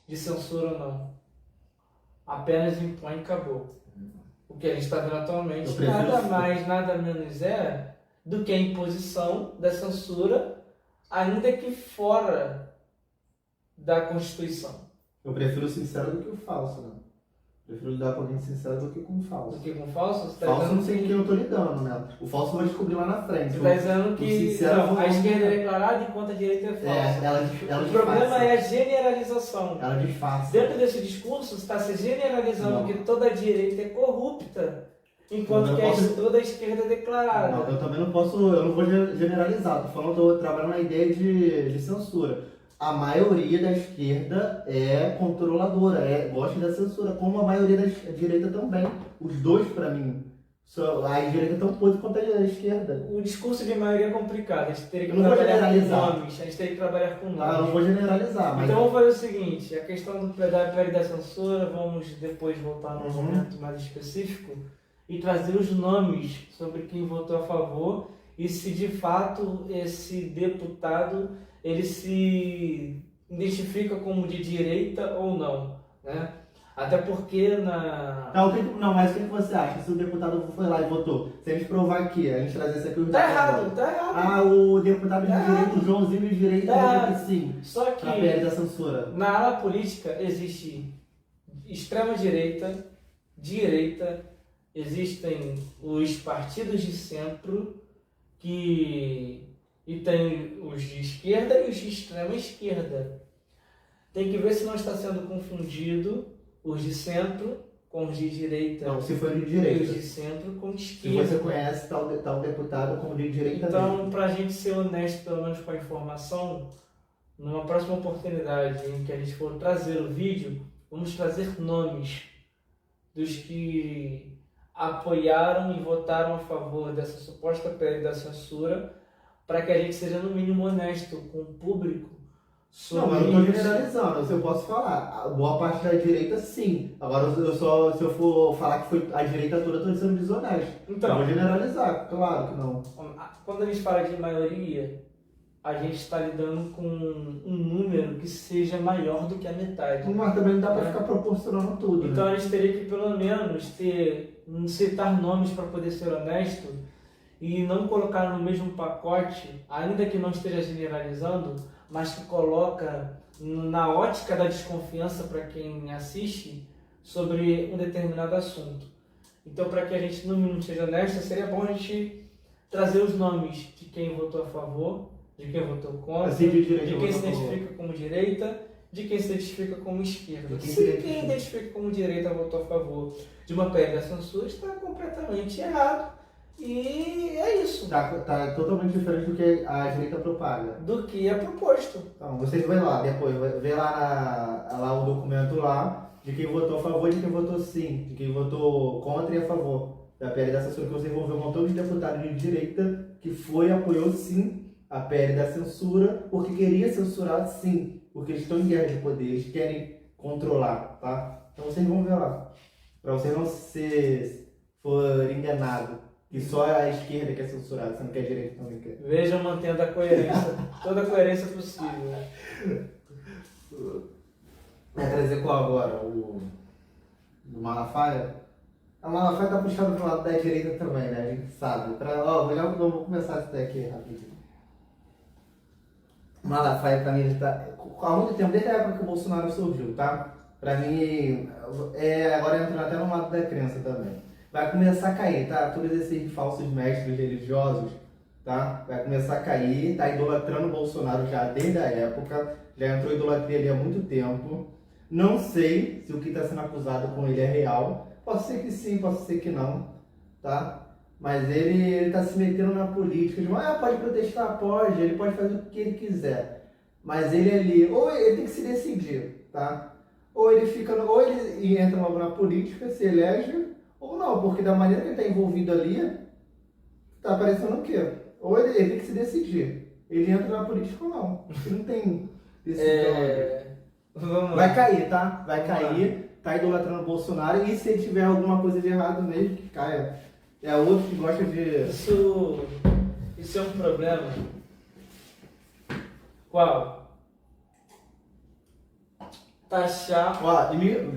de censura ou não. Apenas impõe e acabou. O que a gente está vendo atualmente nada mais, nada menos é do que a imposição da censura, ainda que fora da Constituição. Eu prefiro o sincero do que o falso, né? Prefiro lidar com alguém sincero do que com o falso. Do que com falso? Você tá falso não sei que... com quem eu tô lidando, né? O falso eu vou descobrir lá na frente. Você está dizendo que não, a esquerda é declarada enquanto a direita é falsa. Ela o problema é a generalização. Ela disfarça. Dentro desse discurso, está se generalizando que toda a direita é corrupta, enquanto que toda a esquerda é declarada. Não, eu também não posso, eu não vou generalizar. Tô falando, tô trabalhando na ideia de censura. A maioria da esquerda é controladora, gosta da censura, como a maioria da direita também. Os dois, para mim, a direita é tão podre quanto a esquerda. O discurso de maioria é complicado, a gente teria que trabalhar com nomes. A gente teria que trabalhar com nomes. Eu não vou generalizar. Mas... Então vamos fazer o seguinte, a questão da PL da censura, vamos depois voltar num momento mais específico e trazer os nomes sobre quem votou a favor e se de fato esse deputado ele se identifica como de direita ou não, né? Até porque na... Não, mas o que você acha? Se o deputado foi lá e votou, se a gente provar aqui, a gente trazer isso aqui... Tá errado. O deputado de direita, o Joãozinho de direita, votou que sim. Só que na PL da censura. Na ala política existe extrema direita, direita, existem os partidos de centro e tem os de esquerda e os de extrema esquerda. Tem que ver se não está sendo confundido os de centro com os de direita. Não, se for de direita. E os de centro com esquerda. Se você conhece tal deputado como de direita então, para a gente ser honesto, pelo menos com a informação, numa próxima oportunidade em que a gente for trazer o vídeo, vamos trazer nomes dos que apoiaram e votaram a favor dessa suposta PL da censura, para que a gente seja no mínimo honesto com o público. Não, mas eu não estou generalizando, eu posso falar. A boa parte da direita, sim. Agora, se eu for falar que foi a direita toda, eu estou sendo desonesto. Então, eu vou generalizar, claro que não. Quando a gente fala de maioria, a gente está lidando com um número que seja maior do que a metade. Mas também não dá para ficar proporcionando tudo. Então, né? A gente teria que, pelo menos, citar nomes para poder ser honesto e não colocar no mesmo pacote, ainda que não esteja generalizando, mas que coloca na ótica da desconfiança para quem assiste sobre um determinado assunto. Então, para que a gente no mínimo seja honesto, seria bom a gente trazer os nomes de quem votou a favor, de quem votou contra, assim, de quem se identifica como direita, de quem se identifica como esquerda. Se quem identifica como direita votou a favor de uma PL da censura, está completamente errado. E é isso. Tá totalmente diferente do que a direita propaga. Do que é proposto. Então, vocês vão lá depois, vê lá o documento lá, de quem votou a favor e de quem votou sim, de quem votou contra e a favor da PL da censura, que vocês vão ver um montão de deputados de direita que apoiou sim a PL da censura, porque queria censurar sim, porque eles estão em guerra de poder, eles querem controlar, tá? Então vocês vão ver lá, para vocês não se for enganado. Que só a esquerda quer censurar, sendo que a direita também quer. Vejam mantendo a coerência, toda a coerência possível. Vai trazer qual agora? O do Malafaia? A Malafaia tá puxado pro lado da direita também, né? A gente sabe. Vou começar isso daqui rapidinho. O Malafaia, pra mim, ele tá... Há muito tempo, desde a época que o Bolsonaro surgiu, tá? Pra mim, agora entrando até no lado da crença também. Vai começar a cair, tá? Todos esses falsos mestres religiosos, tá? Vai começar a cair, tá idolatrando o Bolsonaro já desde a época, já entrou idolatria ali há muito tempo. Não sei se o que está sendo acusado com ele é real. Pode ser que sim, pode ser que não, tá? Mas ele tá se metendo na política. Pode protestar, pode, ele pode fazer o que ele quiser. Mas ele ali, ou ele tem que se decidir, tá? Ou ele entra logo na política, se elege, ou não, porque da maneira que ele está envolvido ali, tá parecendo o quê? Ou ele tem que se decidir. Ele entra na política ou não. Ele não tem decisão. Vai cair, tá? Vai cair. Tá idolatrando o Bolsonaro. E se ele tiver alguma coisa de errado mesmo, que caia. É outro que gosta de... Isso é um problema. Qual? taxar Ó, alguém.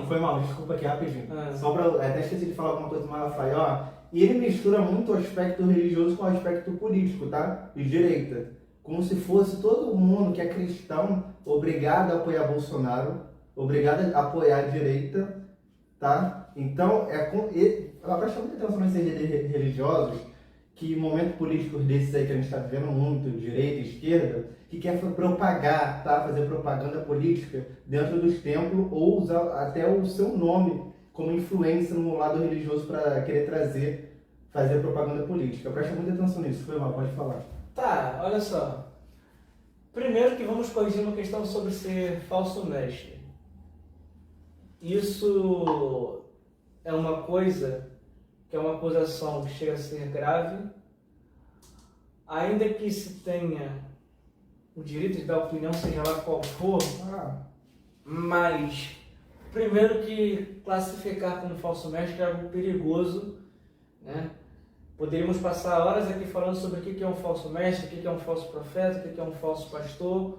foi mal, desculpa aqui rapidinho. Ah. Só pra. Até esqueci de falar alguma coisa do Malafaia, ó. E ele mistura muito o aspecto religioso com o aspecto político, tá? De direita. Como se fosse todo mundo que é cristão obrigado a apoiar Bolsonaro, obrigado a apoiar a direita, tá? Então, presta muita atenção nesses religiosos, que momentos políticos desses aí que a gente está vivendo muito, direita e esquerda, que quer propagar, tá? Fazer propaganda política dentro dos templos ou usar até o seu nome como influência no lado religioso para querer fazer propaganda política. Presta muita atenção nisso. Foi mal, pode falar. Tá, olha só. Primeiro que vamos corrigir uma questão sobre ser falso mestre. Isso é uma coisa que é uma acusação que chega a ser grave, ainda que se tenha o direito de dar opinião, seja lá qual for, mas primeiro que classificar como falso mestre é algo perigoso, né? Poderíamos passar horas aqui falando sobre o que é um falso mestre, o que é um falso profeta, o que é um falso pastor,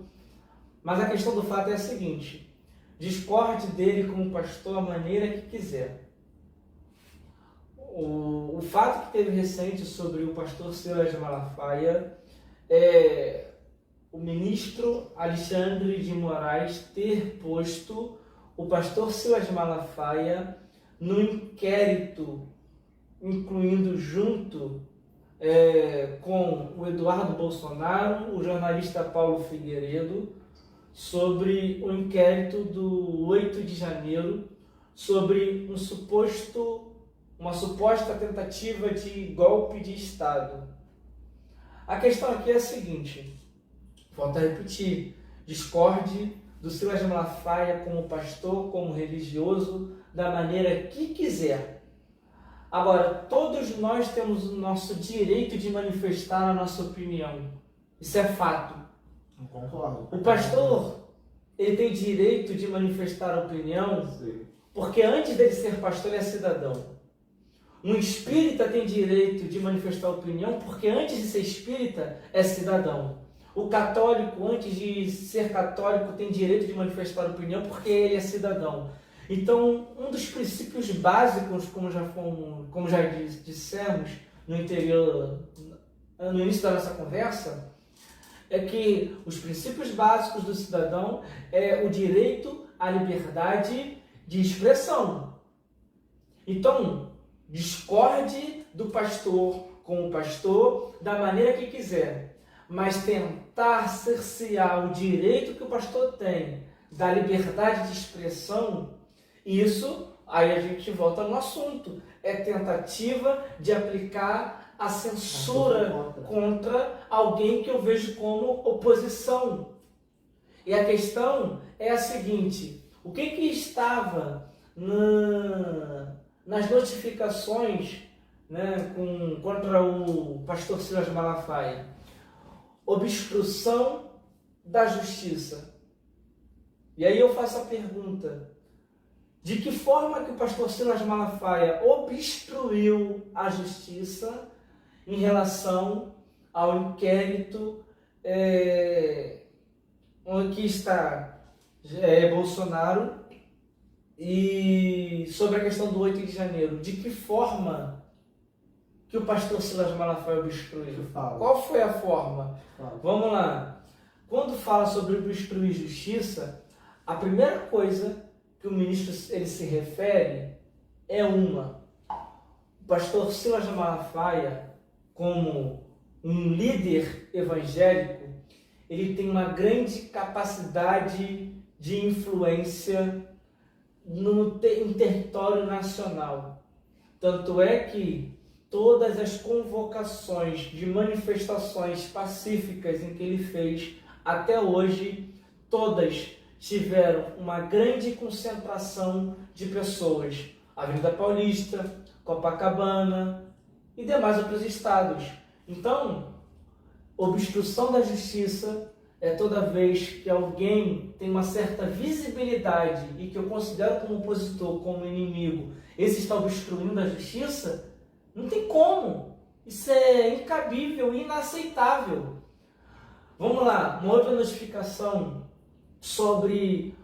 mas a questão do fato é a seguinte: discorde dele como pastor a maneira que quiser. O fato que teve recente sobre o pastor Silas Malafaia é o ministro Alexandre de Moraes ter posto o pastor Silas Malafaia no inquérito, incluindo junto com o Eduardo Bolsonaro, o jornalista Paulo Figueiredo, sobre o inquérito do 8 de janeiro, sobre uma suposta tentativa de golpe de Estado. A questão aqui é a seguinte, volto a repetir, discorde do Silas Malafaia como pastor, como religioso, da maneira que quiser. Agora, todos nós temos o nosso direito de manifestar a nossa opinião. Isso é fato. Não concordo. O pastor, ele tem direito de manifestar a opinião, Sim. porque antes dele ser pastor, ele é cidadão. Um espírita tem direito de manifestar opinião porque antes de ser espírita é cidadão. O católico, antes de ser católico, tem direito de manifestar opinião porque ele é cidadão. Então, um dos princípios básicos, como já dissemos no início da nossa conversa, é que os princípios básicos do cidadão é o direito à liberdade de expressão. Então, discorde do pastor com o pastor da maneira que quiser, mas tentar cercear o direito que o pastor tem da liberdade de expressão, isso, aí a gente volta no assunto, é tentativa de aplicar a censura contra alguém que eu vejo como oposição. E a questão é a seguinte: o que estava nas notificações, né, contra o pastor Silas Malafaia? Obstrução da justiça. E aí eu faço a pergunta: de que forma que o pastor Silas Malafaia obstruiu a justiça em relação ao inquérito onde está Bolsonaro e sobre a questão do 8 de janeiro? De que forma que o pastor Silas Malafaia obstruiu? Qual foi a forma? Vamos lá. Quando fala sobre obstruir justiça, a primeira coisa que o ministro ele se refere é o pastor Silas Malafaia, como um líder evangélico, ele tem uma grande capacidade de influência em território nacional. Tanto é que todas as convocações de manifestações pacíficas em que ele fez até hoje, todas tiveram uma grande concentração de pessoas. Avenida Paulista, Copacabana e demais outros estados. Então, obstrução da justiça é toda vez que alguém tem uma certa visibilidade e que eu considero como opositor, como inimigo, esse está obstruindo a justiça, não tem como. Isso é incabível e inaceitável. Vamos lá, uma outra notificação sobre